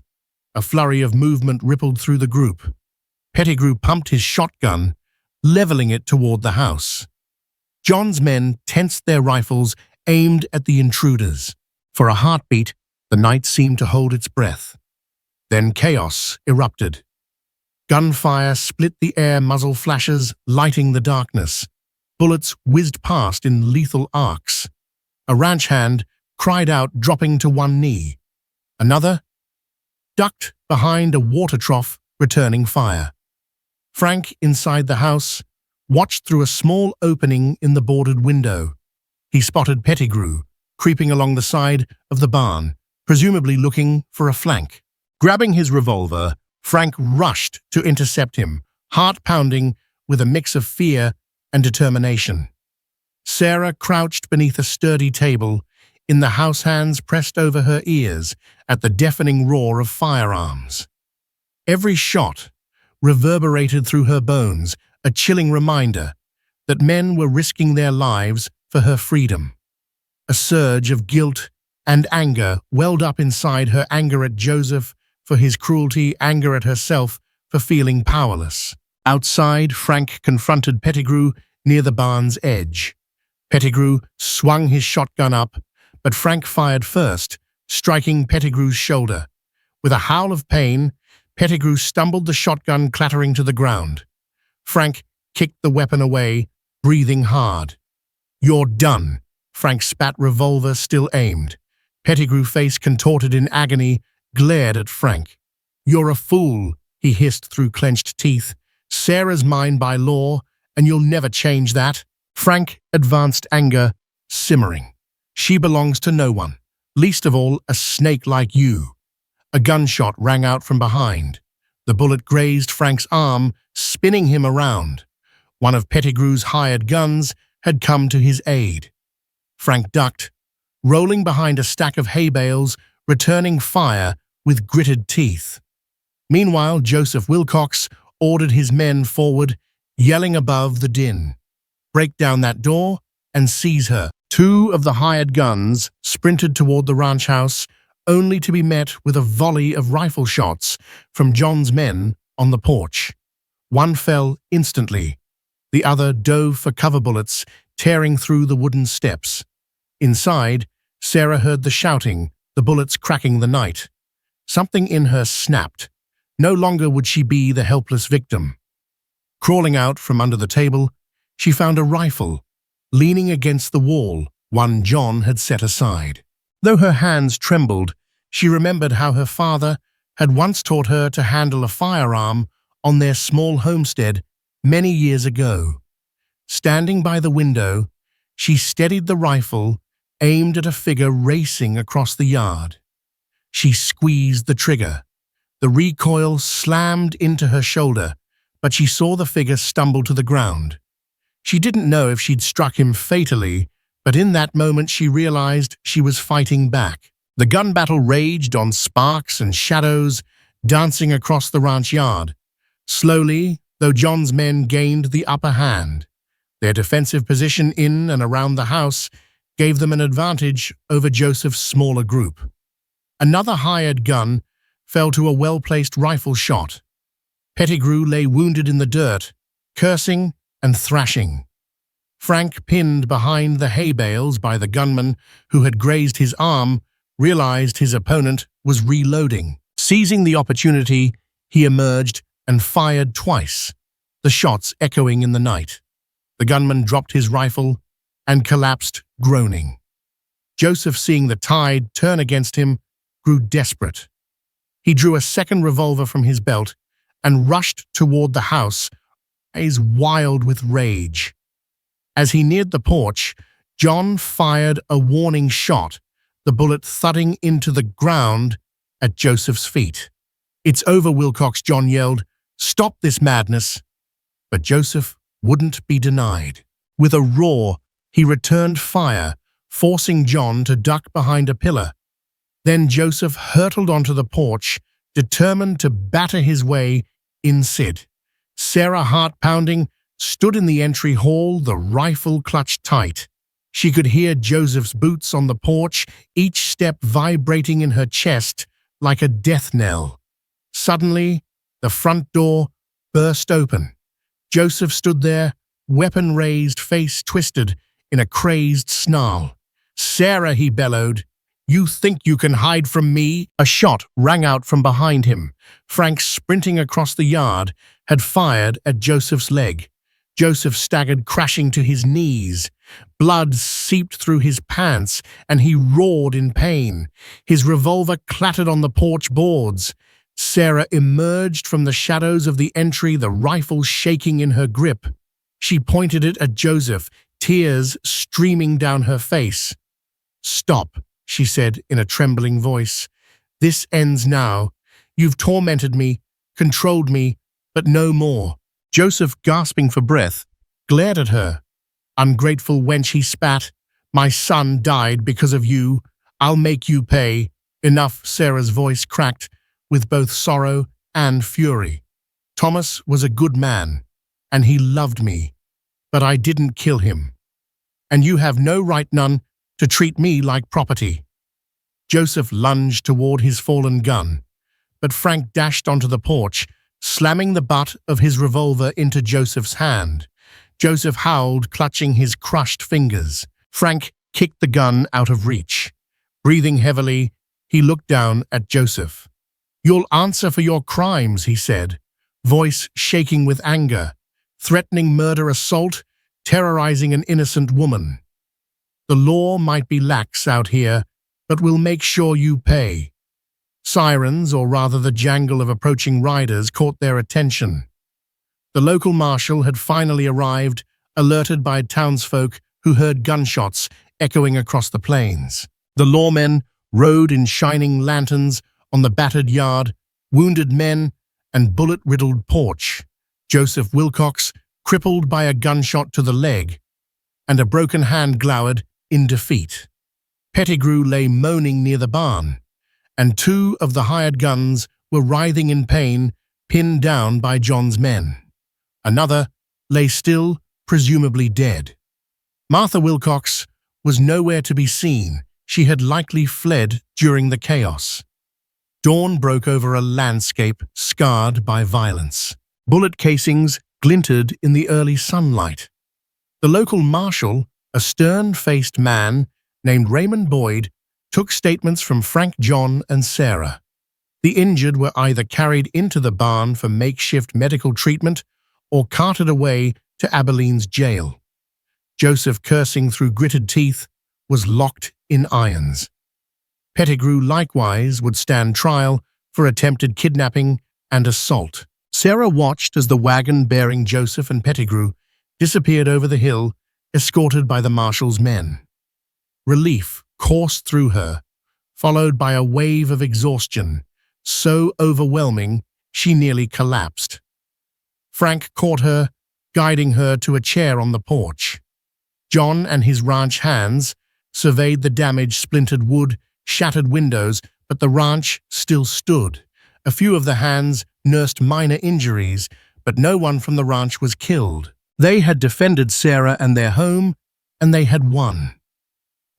A flurry of movement rippled through the group. Pettigrew pumped his shotgun, leveling it toward the house. John's men tensed their rifles, aimed at the intruders. For a heartbeat, the night seemed to hold its breath. Then chaos erupted. Gunfire split the air, muzzle flashes lighting the darkness. Bullets whizzed past in lethal arcs. A ranch hand cried out, dropping to one knee. Another ducked behind a water trough, returning fire. Frank, inside the house, watched through a small opening in the boarded window. He spotted Pettigrew, creeping along the side of the barn, presumably looking for a flank. Grabbing his revolver, Frank rushed to intercept him, heart pounding with a mix of fear and determination. Sarah crouched beneath a sturdy table, in the house hands pressed over her ears at the deafening roar of firearms. Every shot reverberated through her bones, a chilling reminder that men were risking their lives for her freedom. A surge of guilt and anger welled up inside her, anger at Joseph for his cruelty, anger at herself for feeling powerless. Outside, Frank confronted Pettigrew near the barn's edge. Pettigrew swung his shotgun up, but Frank fired first, striking Pettigrew's shoulder. With a howl of pain, Pettigrew stumbled, the shotgun clattering to the ground. Frank kicked the weapon away, breathing hard. "You're done," Frank spat, revolver still aimed. Pettigrew, face contorted in agony, glared at Frank. "You're a fool," he hissed through clenched teeth. "Sarah's mine by law, and you'll never change that." Frank advanced, anger simmering. "She belongs to no one, least of all a snake like you." A gunshot rang out from behind. The bullet grazed Frank's arm, spinning him around. One of Pettigrew's hired guns had come to his aid. Frank ducked, rolling behind a stack of hay bales, returning fire with gritted teeth. Meanwhile, Joseph Wilcox ordered his men forward, yelling above the din, "Break down that door and seize her." Two of the hired guns sprinted toward the ranch house, only to be met with a volley of rifle shots from John's men on the porch. One fell instantly. The other dove for cover, bullets tearing through the wooden steps. Inside, Sarah heard the shouting, the bullets cracking the night. Something in her snapped. No longer would she be the helpless victim. Crawling out from under the table, she found a rifle, leaning against the wall, one John had set aside. Though her hands trembled, she remembered how her father had once taught her to handle a firearm on their small homestead many years ago. Standing by the window, she steadied the rifle, aimed at a figure racing across the yard. She squeezed the trigger. The recoil slammed into her shoulder, but she saw the figure stumble to the ground. She didn't know if she'd struck him fatally, but in that moment she realized she was fighting back. The gun battle raged on, sparks and shadows dancing across the ranch yard. Slowly, though, John's men gained the upper hand. Their defensive position in and around the house gave them an advantage over Joseph's smaller group. Another hired gun fell to a well-placed rifle shot. Pettigrew lay wounded in the dirt, cursing and thrashing. Frank, pinned behind the hay bales by the gunman who had grazed his arm, realized his opponent was reloading. Seizing the opportunity, he emerged and fired twice, the shots echoing in the night. The gunman dropped his rifle and collapsed, groaning. Joseph, seeing the tide turn against him, grew desperate. He drew a second revolver from his belt and rushed toward the house, eyes wild with rage. As he neared the porch, John fired a warning shot, the bullet thudding into the ground at Joseph's feet. "It's over, Wilcox," John yelled. "Stop this madness." But Joseph wouldn't be denied. With a roar, he returned fire, forcing John to duck behind a pillar. Then Joseph hurtled onto the porch, determined to batter his way inside. Sarah, heart-pounding, stood in the entry hall, the rifle clutched tight. She could hear Joseph's boots on the porch, each step vibrating in her chest like a death knell. Suddenly, the front door burst open. Joseph stood there, weapon raised, face twisted in a crazed snarl. "Sarah," he bellowed, "you think you can hide from me?" A shot rang out from behind him. Frank, sprinting across the yard, had fired at Joseph's leg. Joseph staggered, crashing to his knees. Blood seeped through his pants, and he roared in pain. His revolver clattered on the porch boards. Sarah emerged from the shadows of the entry, the rifle shaking in her grip. She pointed it at Joseph, tears streaming down her face. "Stop," she said in a trembling voice. "This ends now. You've tormented me, controlled me, but no more." Joseph, gasping for breath, glared at her. "Ungrateful wench," he spat. My son died because of you. I'll make you pay. Enough, Sarah's voice cracked with both sorrow and fury. Thomas was a good man, and he loved me, but I didn't kill him. And you have no right, none, to treat me like property. Joseph lunged toward his fallen gun, but Frank dashed onto the porch, slamming the butt of his revolver into Joseph's hand. Joseph howled, clutching his crushed fingers. Frank kicked the gun out of reach. Breathing heavily, he looked down at Joseph. "You'll answer for your crimes," he said, voice shaking with anger, threatening murder, assault, terrorizing an innocent woman. "The law might be lax out here, but we'll make sure you pay." Sirens, or rather the jangle of approaching riders, caught their attention. The local marshal had finally arrived, alerted by townsfolk who heard gunshots echoing across the plains. The lawmen rode in shining lanterns on the battered yard, wounded men, and bullet-riddled porch. Joseph Wilcox, crippled by a gunshot to the leg, and a broken hand, glowered in defeat. Pettigrew lay moaning near the barn, and two of the hired guns were writhing in pain, pinned down by John's men. Another lay still, presumably dead. Martha Wilcox was nowhere to be seen. She had likely fled during the chaos. Dawn broke over a landscape scarred by violence. Bullet casings glinted in the early sunlight. The local marshal, a stern-faced man named Raymond Boyd, took statements from Frank, John, and Sarah. The injured were either carried into the barn for makeshift medical treatment or carted away to Abilene's jail. Joseph, cursing through gritted teeth, was locked in irons. Pettigrew likewise would stand trial for attempted kidnapping and assault. Sarah watched as the wagon bearing Joseph and Pettigrew disappeared over the hill, escorted by the marshal's men. Relief coursed through her, followed by a wave of exhaustion, so overwhelming she nearly collapsed. Frank caught her, guiding her to a chair on the porch. John and his ranch hands surveyed the damaged, splintered wood, shattered windows, but the ranch still stood. A few of the hands nursed minor injuries, but no one from the ranch was killed. They had defended Sarah and their home, and they had won.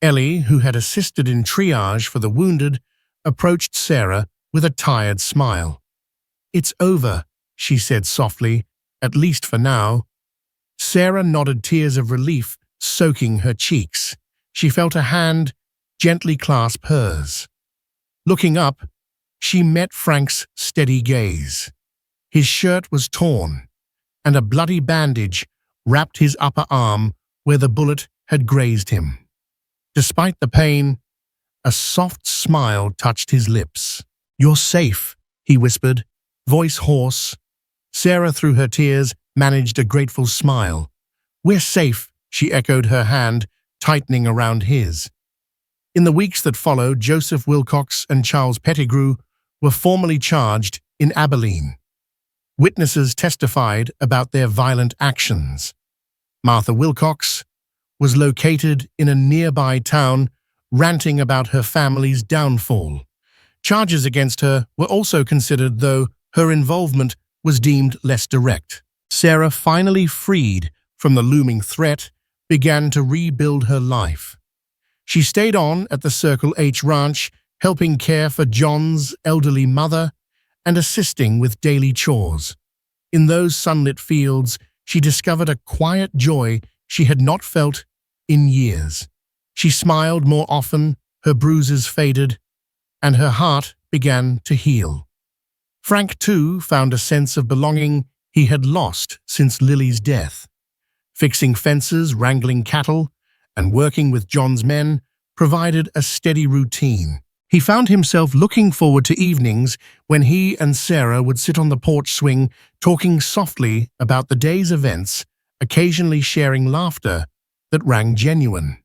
Ellie, who had assisted in triage for the wounded, approached Sarah with a tired smile. "It's over," she said softly, "at least for now." Sarah nodded, tears of relief soaking her cheeks. She felt a hand gently clasp hers. Looking up, she met Frank's steady gaze. His shirt was torn, and a bloody bandage wrapped his upper arm where the bullet had grazed him. Despite the pain, a soft smile touched his lips. "You're safe," he whispered, voice hoarse. Sarah, through her tears, managed a grateful smile. "We're safe," she echoed, her hand tightening around his. In the weeks that followed, Joseph Wilcox and Charles Pettigrew were formally charged in Abilene. Witnesses testified about their violent actions. Martha Wilcox was located in a nearby town, ranting about her family's downfall. Charges against her were also considered, though her involvement was deemed less direct. Sarah, finally freed from the looming threat, began to rebuild her life. She stayed on at the Circle H Ranch, helping care for John's elderly mother and assisting with daily chores. In those sunlit fields, she discovered a quiet joy she had not felt in years. She smiled more often, her bruises faded, and her heart began to heal. Frank, too, found a sense of belonging he had lost since Lily's death. Fixing fences, wrangling cattle, and working with John's men provided a steady routine. He found himself looking forward to evenings when he and Sarah would sit on the porch swing, talking softly about the day's events, occasionally sharing laughter that rang genuine.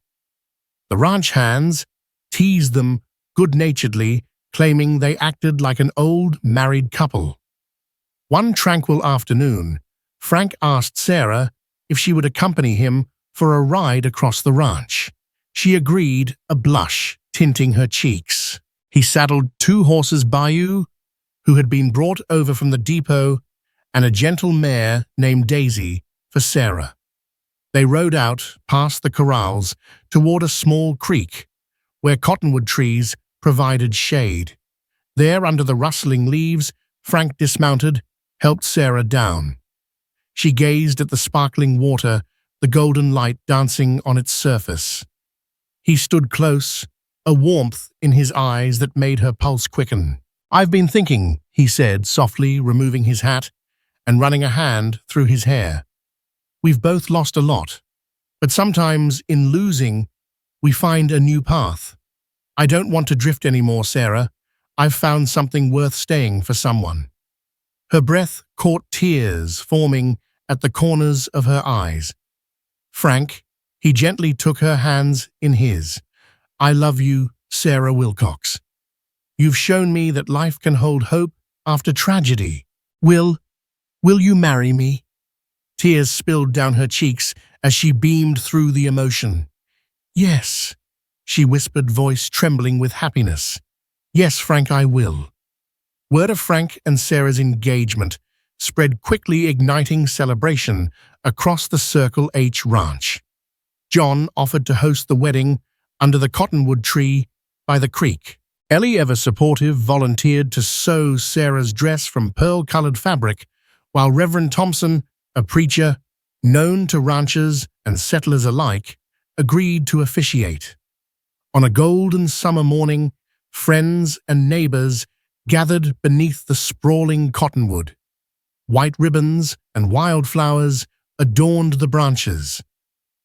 The ranch hands teased them good-naturedly, claiming they acted like an old married couple. One tranquil afternoon, Frank asked Sarah if she would accompany him for a ride across the ranch. She agreed, a blush tinting her cheeks. He saddled 2 horses Bayou, who had been brought over from the depot, and a gentle mare named Daisy for Sarah. They rode out past the corrals toward a small creek where cottonwood trees provided shade. There, under the rustling leaves, Frank dismounted, helped Sarah down. She gazed at the sparkling water, the golden light dancing on its surface. He stood close, a warmth in his eyes that made her pulse quicken. "I've been thinking," he said, softly removing his hat and running a hand through his hair. "We've both lost a lot, but sometimes in losing, we find a new path. I don't want to drift anymore, Sarah. I've found something worth staying for someone." Her breath caught tears forming at the corners of her eyes. "Frank," he gently took her hands in his. "I love you, Sarah Wilcox. You've shown me that life can hold hope after tragedy. Will you marry me?" Tears spilled down her cheeks as she beamed through the emotion. "Yes," she whispered, voice trembling with happiness. "Yes, Frank, I will." Word of Frank and Sarah's engagement spread quickly, igniting celebration across the Circle H ranch. John offered to host the wedding under the cottonwood tree by the creek. Ellie, ever supportive, volunteered to sew Sarah's dress from pearl-colored fabric, while Reverend Thompson, a preacher known to ranchers and settlers alike, agreed to officiate. On a golden summer morning, friends and neighbors gathered beneath the sprawling cottonwood. White ribbons and wildflowers adorned the branches.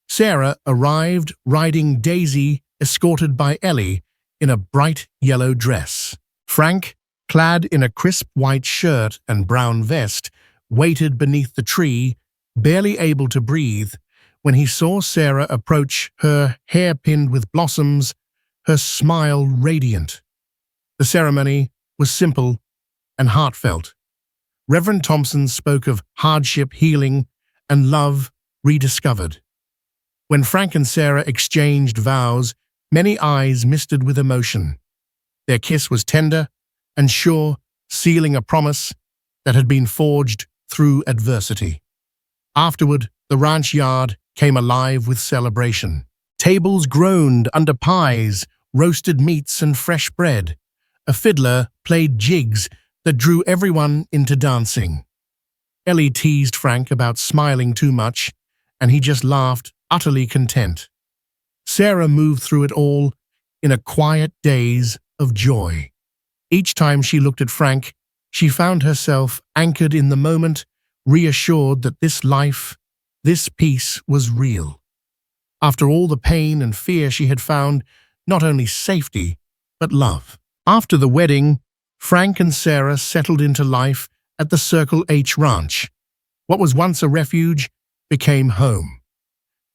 Sarah arrived riding Daisy, escorted by Ellie in a bright yellow dress. Frank, clad in a crisp white shirt and brown vest, waited beneath the tree, barely able to breathe, when he saw Sarah approach, her hair pinned with blossoms, her smile radiant. The ceremony was simple and heartfelt. Reverend Thompson spoke of hardship healing and love rediscovered. When Frank and Sarah exchanged vows, many eyes misted with emotion. Their kiss was tender and sure, sealing a promise that had been forged through adversity. Afterward, the ranch yard came alive with celebration. Tables groaned under pies, roasted meats, and fresh bread. A fiddler played jigs that drew everyone into dancing. Ellie teased Frank about smiling too much, and he just laughed, utterly content. Sarah moved through it all in a quiet daze of joy. Each time she looked at Frank, she found herself anchored in the moment, reassured that this life, this peace was real. After all the pain and fear, she had found not only safety, but love. After the wedding, Frank and Sarah settled into life at the Circle H Ranch. What was once a refuge became home.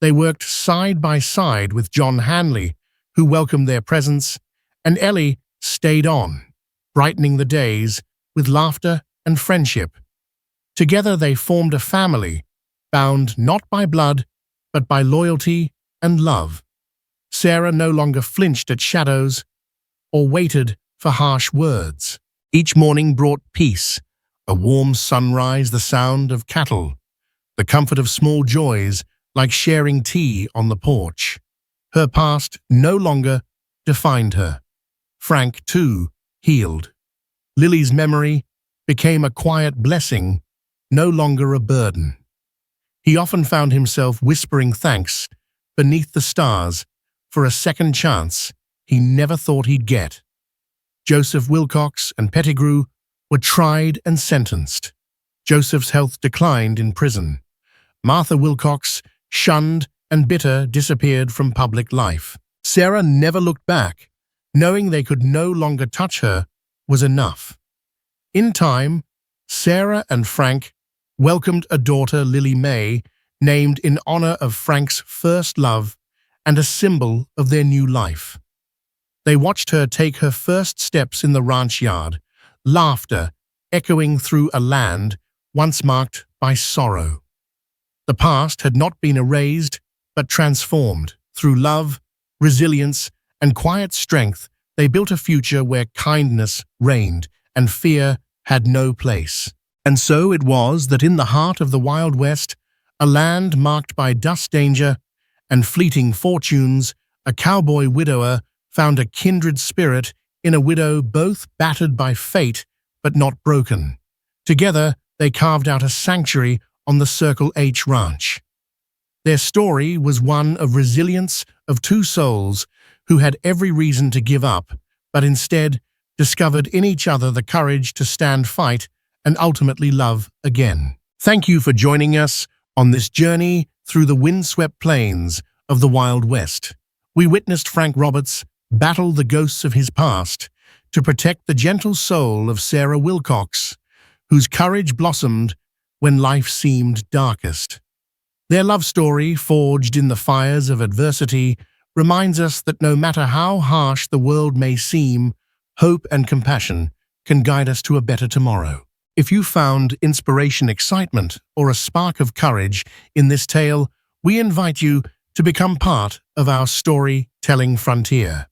They worked side by side with John Hanley, who welcomed their presence, and Ellie stayed on, brightening the days with laughter and friendship. Together they formed a family, bound not by blood, but by loyalty and love. Sarah no longer flinched at shadows or waited for harsh words. Each morning brought peace, a warm sunrise, the sound of cattle, the comfort of small joys like sharing tea on the porch. Her past no longer defined her. Frank, too, healed. Lily's memory became a quiet blessing, no longer a burden. He often found himself whispering thanks beneath the stars for a second chance he never thought he'd get. Joseph Wilcox and Pettigrew were tried and sentenced. Joseph's health declined in prison. Martha Wilcox, shunned and bitter, disappeared from public life. Sarah never looked back. Knowing they could no longer touch her was enough. In time, Sarah and Frank welcomed a daughter, Lily Mae, named in honor of Frank's first love and a symbol of their new life. They watched her take her first steps in the ranch yard, laughter echoing through a land once marked by sorrow. The past had not been erased, but transformed through love, resilience, and quiet strength, they built a future where kindness reigned and fear had no place. And so it was that in the heart of the Wild West, a land marked by dust danger and fleeting fortunes, a cowboy widower found a kindred spirit in a widow both battered by fate but not broken. Together, they carved out a sanctuary on the Circle H Ranch. Their story was one of resilience of two souls who had every reason to give up, but instead discovered in each other the courage to stand fight and ultimately love again. Thank you for joining us on this journey through the windswept plains of the Wild West. We witnessed Frank Roberts battle the ghosts of his past to protect the gentle soul of Sarah Wilcox, whose courage blossomed when life seemed darkest. Their love story, forged in the fires of adversity, reminds us that no matter how harsh the world may seem, hope and compassion can guide us to a better tomorrow. If you found inspiration, excitement, or a spark of courage in this tale, we invite you to become part of our storytelling frontier.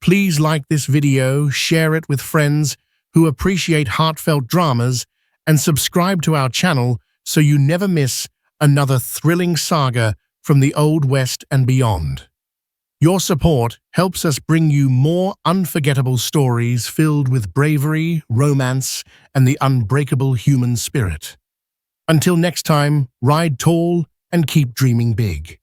Please like this video, share it with friends who appreciate heartfelt dramas, and subscribe to our channel so you never miss another thrilling saga from the Old West and beyond. Your support helps us bring you more unforgettable stories filled with bravery, romance, and the unbreakable human spirit. Until next time, ride tall and keep dreaming big.